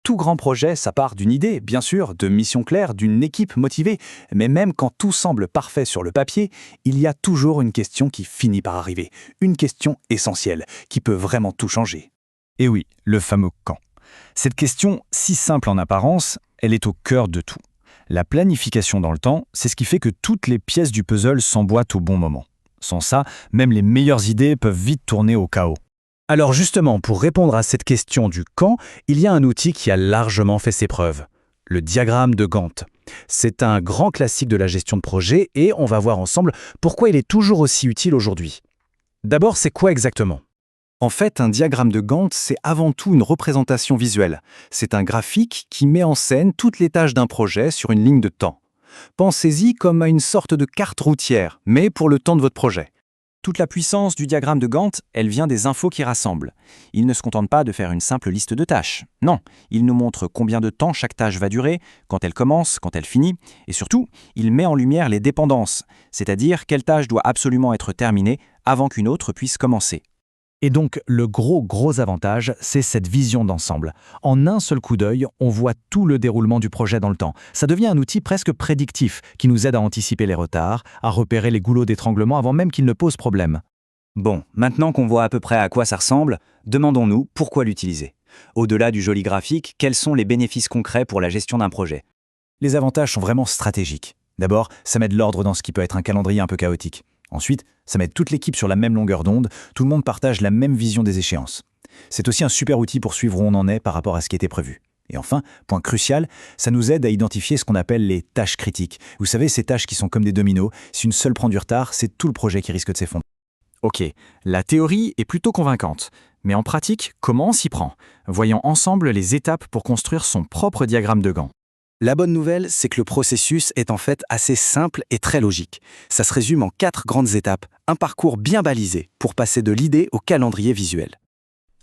Tout grand projet, ça part d'une idée, bien sûr, de mission claire, d'une équipe motivée. Mais même quand tout semble parfait sur le papier, il y a toujours une question qui finit par arriver. Une question essentielle, qui peut vraiment tout changer. Et oui, le fameux quand. Cette question, si simple en apparence, elle est au cœur de tout. La planification dans le temps, c'est ce qui fait que toutes les pièces du puzzle s'emboîtent au bon moment. Sans ça, même les meilleures idées peuvent vite tourner au chaos. Alors justement, pour répondre à cette question du quand, il y a un outil qui a largement fait ses preuves. Le diagramme de Gantt. C'est un grand classique de la gestion de projet et on va voir ensemble pourquoi il est toujours aussi utile aujourd'hui. D'abord, c'est quoi exactement ? En fait, un diagramme de Gantt, c'est avant tout une représentation visuelle. C'est un graphique qui met en scène toutes les tâches d'un projet sur une ligne de temps. Pensez-y comme à une sorte de carte routière, mais pour le temps de votre projet. Toute la puissance du diagramme de Gantt, elle vient des infos qu'il rassemble. Il ne se contente pas de faire une simple liste de tâches. Non, il nous montre combien de temps chaque tâche va durer, quand elle commence, quand elle finit, et surtout, il met en lumière les dépendances, c'est-à-dire quelle tâche doit absolument être terminée avant qu'une autre puisse commencer. Et donc, le gros avantage, c'est cette vision d'ensemble. En un seul coup d'œil, on voit tout le déroulement du projet dans le temps. Ça devient un outil presque prédictif qui nous aide à anticiper les retards, à repérer les goulots d'étranglement avant même qu'ils ne posent problème. Bon, maintenant qu'on voit à peu près à quoi ça ressemble, demandons-nous pourquoi l'utiliser. Au-delà du joli graphique, quels sont les bénéfices concrets pour la gestion d'un projet ? Les avantages sont vraiment stratégiques. D'abord, ça met de l'ordre dans ce qui peut être un calendrier un peu chaotique. Ensuite, ça met toute l'équipe sur la même longueur d'onde, tout le monde partage la même vision des échéances. C'est aussi un super outil pour suivre où on en est par rapport à ce qui était prévu. Et enfin, point crucial, ça nous aide à identifier ce qu'on appelle les tâches critiques. Vous savez, ces tâches qui sont comme des dominos, si une seule prend du retard, c'est tout le projet qui risque de s'effondrer. Ok, la théorie est plutôt convaincante, mais en pratique, comment on s'y prend ? Voyons ensemble les étapes pour construire son propre diagramme de Gantt. La bonne nouvelle, c'est que le processus est en fait assez simple et très logique. Ça se résume en 4 grandes étapes, un parcours bien balisé pour passer de l'idée au calendrier visuel.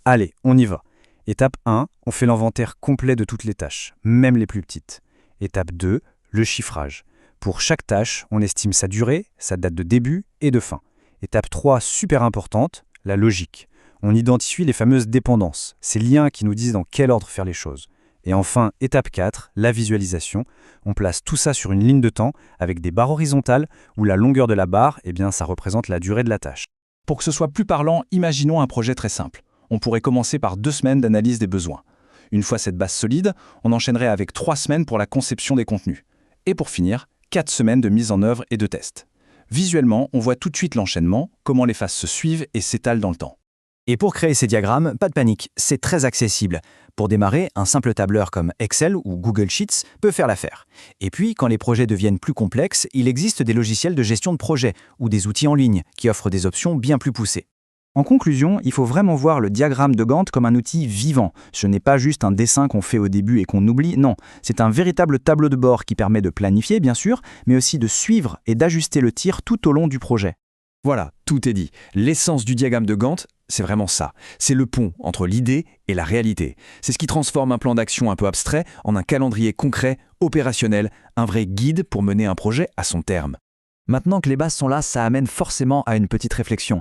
Allez, on y va. Étape 1, on fait l'inventaire complet de toutes les tâches, même les plus petites. Étape 2, le chiffrage. Pour chaque tâche, on estime sa durée, sa date de début et de fin. Étape 3, super importante, la logique. On identifie les fameuses dépendances, ces liens qui nous disent dans quel ordre faire les choses. Et enfin, étape 4, la visualisation. On place tout ça sur une ligne de temps avec des barres horizontales où la longueur de la barre, ça représente la durée de la tâche. Pour que ce soit plus parlant, imaginons un projet très simple. On pourrait commencer par 2 semaines d'analyse des besoins. Une fois cette base solide, on enchaînerait avec 3 semaines pour la conception des contenus. Et pour finir, 4 semaines de mise en œuvre et de test. Visuellement, on voit tout de suite l'enchaînement, comment les phases se suivent et s'étalent dans le temps. Et pour créer ces diagrammes, pas de panique, c'est très accessible. Pour démarrer, un simple tableur comme Excel ou Google Sheets peut faire l'affaire. Et puis, quand les projets deviennent plus complexes, il existe des logiciels de gestion de projet ou des outils en ligne qui offrent des options bien plus poussées. En conclusion, il faut vraiment voir le diagramme de Gantt comme un outil vivant. Ce n'est pas juste un dessin qu'on fait au début et qu'on oublie, non. C'est un véritable tableau de bord qui permet de planifier, bien sûr, mais aussi de suivre et d'ajuster le tir tout au long du projet. Voilà, tout est dit. L'essence du diagramme de Gantt, c'est vraiment ça. C'est le pont entre l'idée et la réalité. C'est ce qui transforme un plan d'action un peu abstrait en un calendrier concret, opérationnel, un vrai guide pour mener un projet à son terme. Maintenant que les bases sont là, ça amène forcément à une petite réflexion.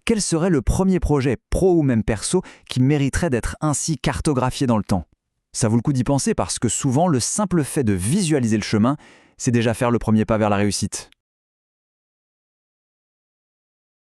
Quel serait le premier projet, pro ou même perso, qui mériterait d'être ainsi cartographié dans le temps ? Ça vaut le coup d'y penser parce que souvent, le simple fait de visualiser le chemin, c'est déjà faire le premier pas vers la réussite.